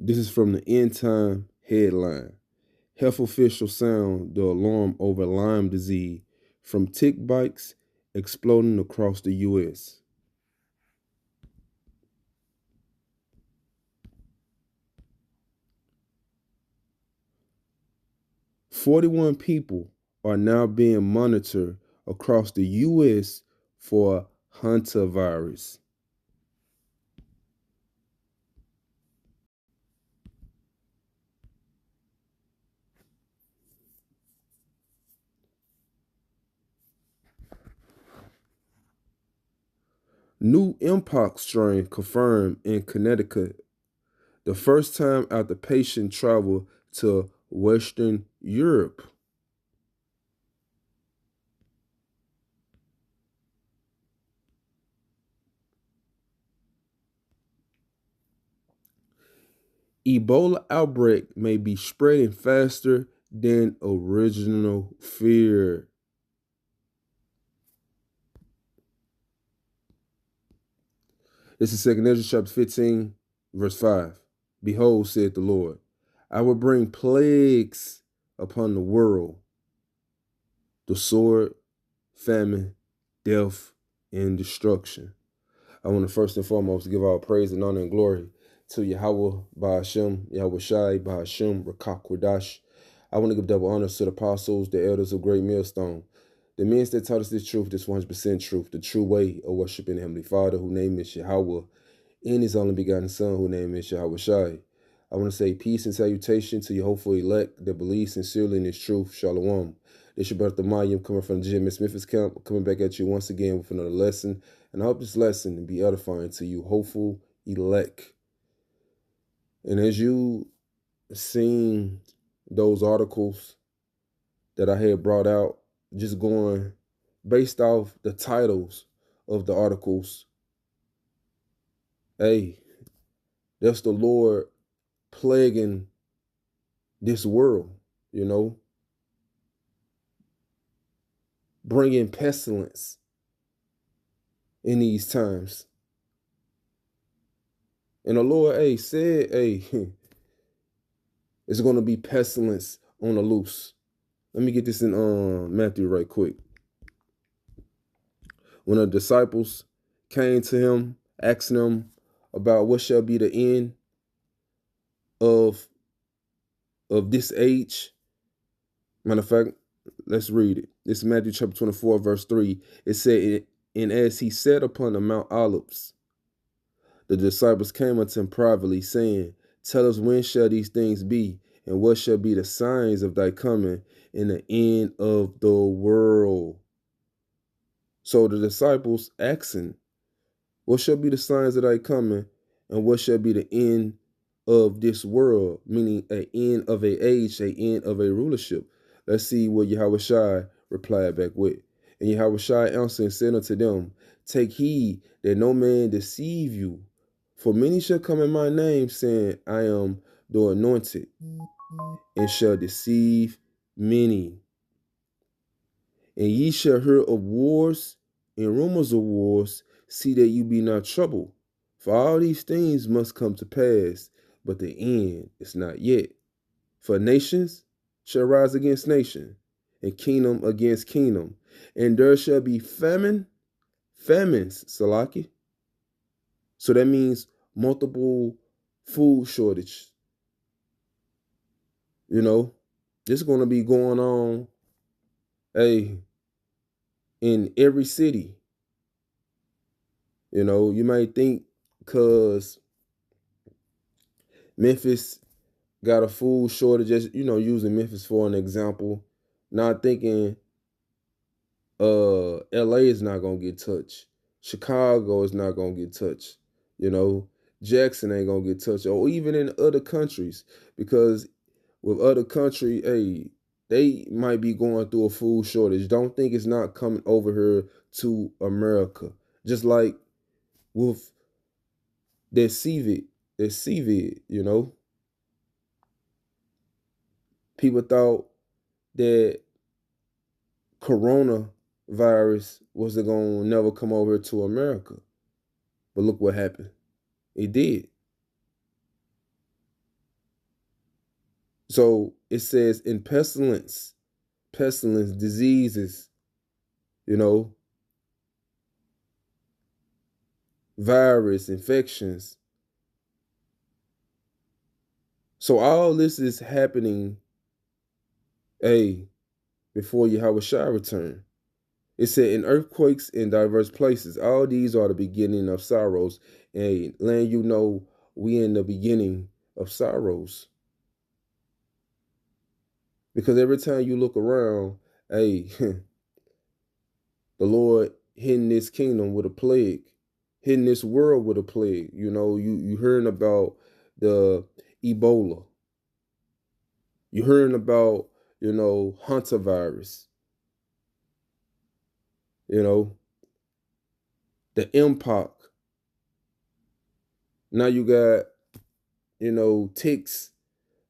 This is from the End Time headline. Health officials sound the alarm over Lyme disease from tick bites exploding across the U.S. 41 people are now being monitored across the U.S. for hantavirus. New Mpox strain confirmed in Connecticut, the first time after patient traveled to Western Europe. Ebola outbreak may be spreading faster than original fear. This is 2 Ezra chapter 15, verse 5. Behold, said the Lord, I will bring plagues upon the world, the sword, famine, death, and destruction. I want to first and foremost give all praise and honor and glory to Yahweh Ba'ashem, Yahweh Shai Ba'ashem, Rakak Kodash. I want to give double honors to the apostles, the elders of Great Millstone, the men that taught us this truth, this 100% truth, the true way of worshiping the Heavenly Father, whose name is Yahweh, and His only begotten Son, whose name is Yahweh Shai. I want to say peace and salutation to your hopeful elect that believe sincerely in this truth. Shalom. This your brother Mayim coming from the GMS Memphis camp, coming back at you once again with another lesson. And I hope this lesson will be edifying to you, hopeful elect. And as you seen those articles that I had brought out, just going based off the titles of the articles, hey, that's the Lord plaguing this world, bringing pestilence in these times. And the Lord, said, it's going to be pestilence on the loose. Let me get this in Matthew right quick. When the disciples came to him, asking him about what shall be the end of this age. Matter of fact, let's read it. This is Matthew chapter 24, verse 3. It said, and as he sat upon the Mount Olives, the disciples came unto him privately, saying, tell us when shall these things be, and what shall be the signs of thy coming and the end of the world? So the disciples asking, what shall be the signs of thy coming, and what shall be the end of this world? Meaning an end of a age, an end of a rulership. Let's see what Yahweh Shai replied back with. And Yahweh Shai answered and said unto them, take heed that no man deceive you. For many shall come in my name, saying, I am the anointed, and shall deceive many. And ye shall hear of wars and rumors of wars. See that you be not troubled. For all these things must come to pass, but the end is not yet. For nations shall rise against nation, and kingdom against kingdom. And there shall be famines, Salaki. So that means multiple food shortage. This is going to be going on, in every city. You might think because Memphis got a food shortage, just, using Memphis for an example, not thinking LA is not going to get touched. Chicago is not going to get touched. Jackson ain't going to get touched, or even in other countries, because with other country, they might be going through a food shortage. Don't think it's not coming over here to America. Just like with that CVID, people thought that coronavirus wasn't going to never come over to America. But look what happened. It did. So it says in pestilence, diseases, you know, virus, infections. So all this is happening, before Yahweh Shai return. It said in earthquakes in diverse places. All these are the beginning of sorrows. And letting you know we in the beginning of sorrows. Because every time you look around, the Lord hitting this kingdom with a plague, hitting this world with a plague. You know, you hearing about the Ebola. You hearing about, Hunter virus. You know, the Mpox. Now you got, ticks,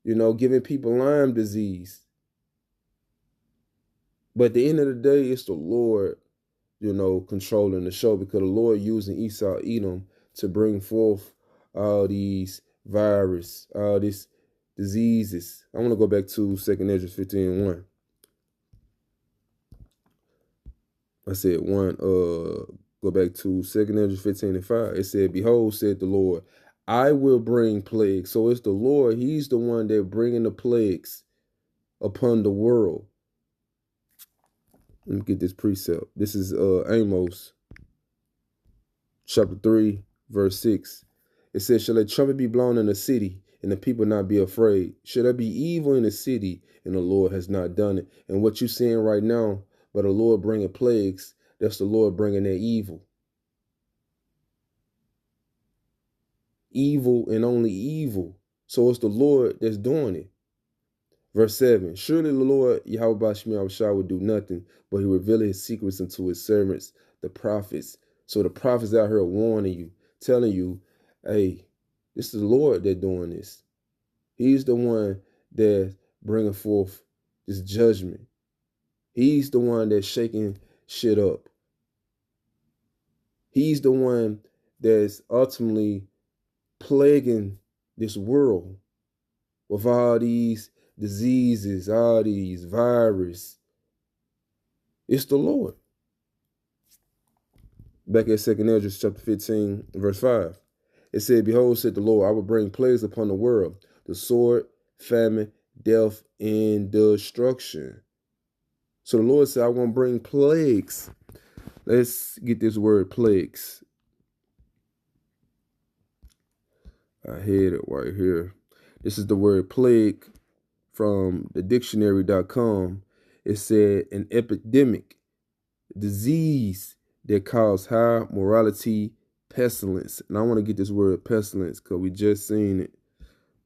giving people Lyme disease. But at the end of the day, it's the Lord, controlling the show, because the Lord using Esau, Edom to bring forth all these virus, all these diseases. I want to go back to 2 Esdras 15:1. I said one, go back to 2 Esdras 15:5. It said, behold, said the Lord, I will bring plagues. So it's the Lord. He's the one that bringing the plagues upon the world. Let me get this precept. This is Amos chapter 3, verse 6. It says, shall a trumpet be blown in the city, and the people not be afraid? Shall there be evil in the city, and the Lord has not done it? And what you're seeing right now, but the Lord bringing plagues, that's the Lord bringing that evil. Evil and only evil. So it's the Lord that's doing it. Verse 7, surely the Lord Yahweh Bashmi will do nothing, but he revealed his secrets unto his servants, the prophets. So the prophets out here warning you, telling you, hey, this is the Lord that's doing this. He's the one that's bringing forth this judgment. He's the one that's shaking shit up. He's the one that's ultimately plaguing this world with all these diseases, all these viruses. It's the Lord. Back at 2 Esdras chapter 15, verse 5. It said, behold, said the Lord, I will bring plagues upon the world, the sword, famine, death, and destruction. So the Lord said, I want to bring plagues. Let's get this word plagues. I had it right here. This is the word plague from the dictionary.com. It said an epidemic, disease that cause high mortality, pestilence. And I want to get this word pestilence because we just seen it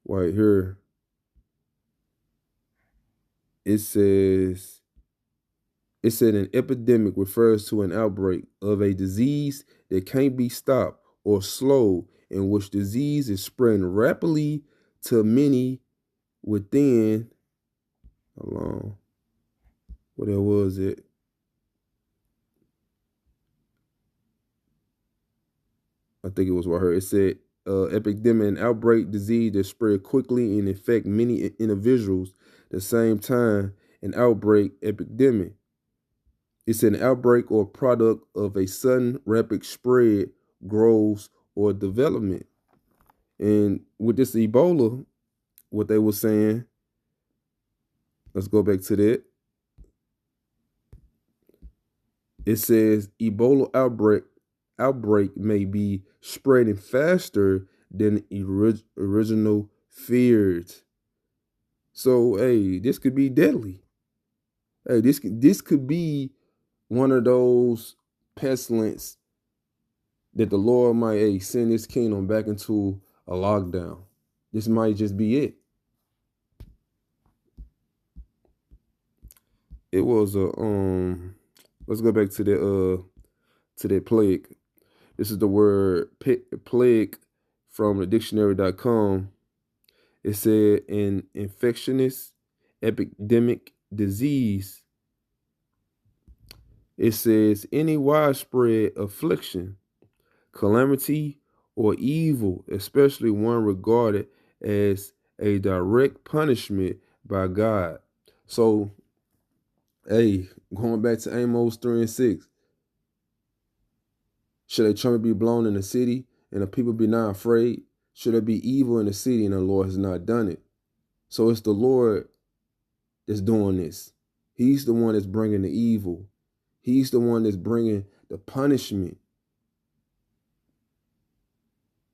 right here. It said an epidemic refers to an outbreak of a disease that can't be stopped or slowed, in which disease is spreading rapidly to many within. Hold on. What else was it? I think it was right here. It said epidemic, an outbreak disease that spread quickly and infect many individuals at the same time. An outbreak epidemic. It's an outbreak or product of a sudden rapid spread, growth, or development. And with this Ebola, what they were saying, let's go back to that. It says Ebola outbreak may be spreading faster than original feared. So, hey, this could be deadly. Hey, this could be one of those pestilence that the Lord might send his kingdom back into a lockdown. This might just be it. It was a let's go back to that plague. This is the word plague from the dictionary.com. It said an infectious epidemic disease. It says any widespread affliction, calamity, or evil, especially one regarded as a direct punishment by God. So, hey, going back to Amos 3 and 6, should a trumpet be blown in the city and the people be not afraid? Should there be evil in the city and the Lord has not done it? So it's the Lord that's doing this. He's the one that's bringing the evil. He's the one that's bringing the punishment.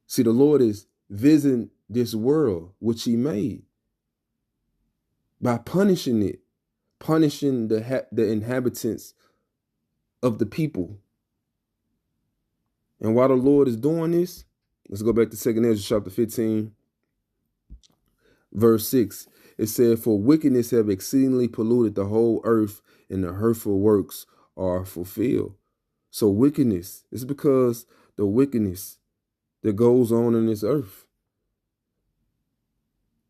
See, the Lord is visiting this world, which he made, by punishing it, punishing the inhabitants of the people. And while the Lord is doing this, let's go back to 2 Ezra chapter 15, verse 6. It said, for wickedness have exceedingly polluted the whole earth, and the hurtful works are fulfilled. So wickedness is because the wickedness that goes on in this earth.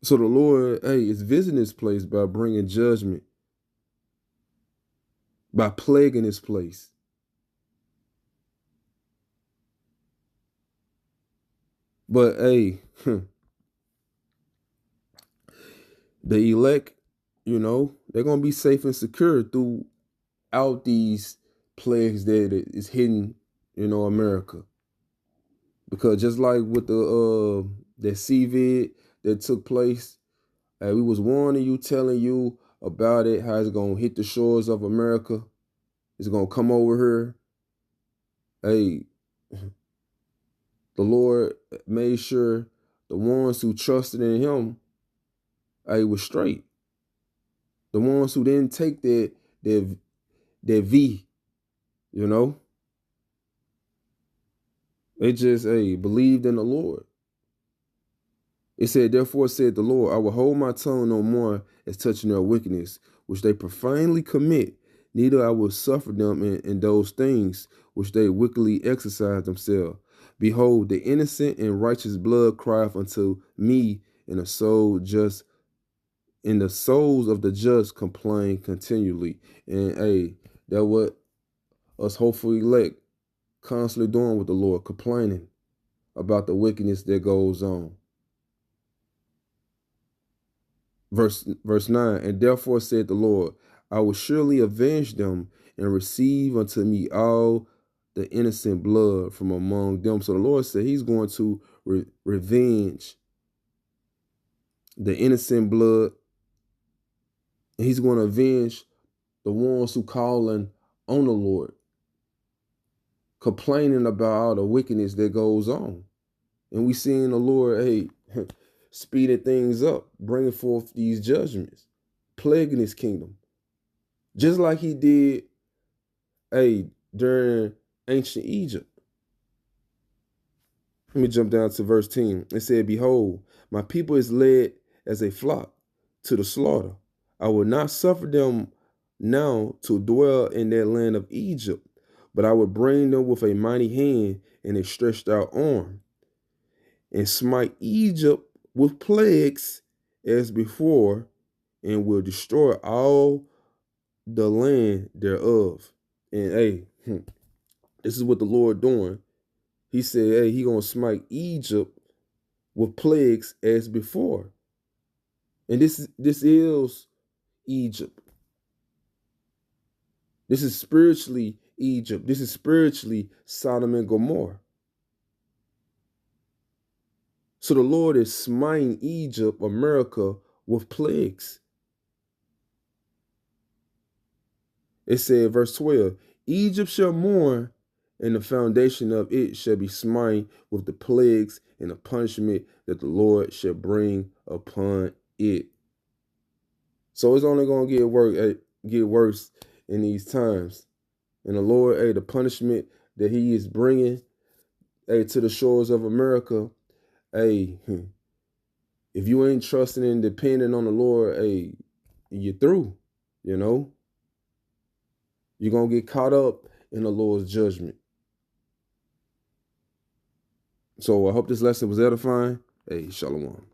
So the Lord, hey, is visiting this place by bringing judgment, by plaguing this place. But hey, the elect, they're going to be safe and secure throughout these plagues that is hitting, America. Because just like with the CVID that took place, we was warning you, telling you about it, how it's going to hit the shores of America. It's going to come over here. Hey, the Lord made sure the ones who trusted in him, was straight. The ones who didn't take their V, they just, believed in the Lord. It said, therefore said the Lord, I will hold my tongue no more as touching their wickedness, which they profanely commit. Neither I will suffer them in those things which they wickedly exercise themselves. Behold, the innocent and righteous blood crieth unto me, and the souls of the just complain continually. And that what us hopeful elect constantly doing with the Lord, complaining about the wickedness that goes on. Verse 9, and therefore said the Lord, I will surely avenge them and receive unto me all the innocent blood from among them. So the Lord said he's going to revenge the innocent blood. And he's going to avenge the ones who calling on the Lord, complaining about all the wickedness that goes on. And we seeing the Lord, speeding things up, bringing forth these judgments, plaguing his kingdom. Just like he did, during ancient Egypt. Let me jump down to verse 10. It said, behold, my people is led as a flock to the slaughter. I will not suffer them now to dwell in that land of Egypt, but I will bring them with a mighty hand and a stretched out arm, and smite Egypt with plagues as before, and will destroy all the land thereof. And this is what the Lord doing. He said, he gonna smite Egypt with plagues as before. And this is Egypt. This is spiritually Egypt. This is spiritually Sodom and Gomorrah. So the Lord is smiting Egypt, America, with plagues. It said, verse 12, Egypt shall mourn, and the foundation of it shall be smitten with the plagues and the punishment that the Lord shall bring upon it. So it's only going to get worse in these times. And the Lord, the punishment that he is bringing, to the shores of America, if you ain't trusting and depending on the Lord, you're through, You're going to get caught up in the Lord's judgment. So I hope this lesson was edifying. Shalom.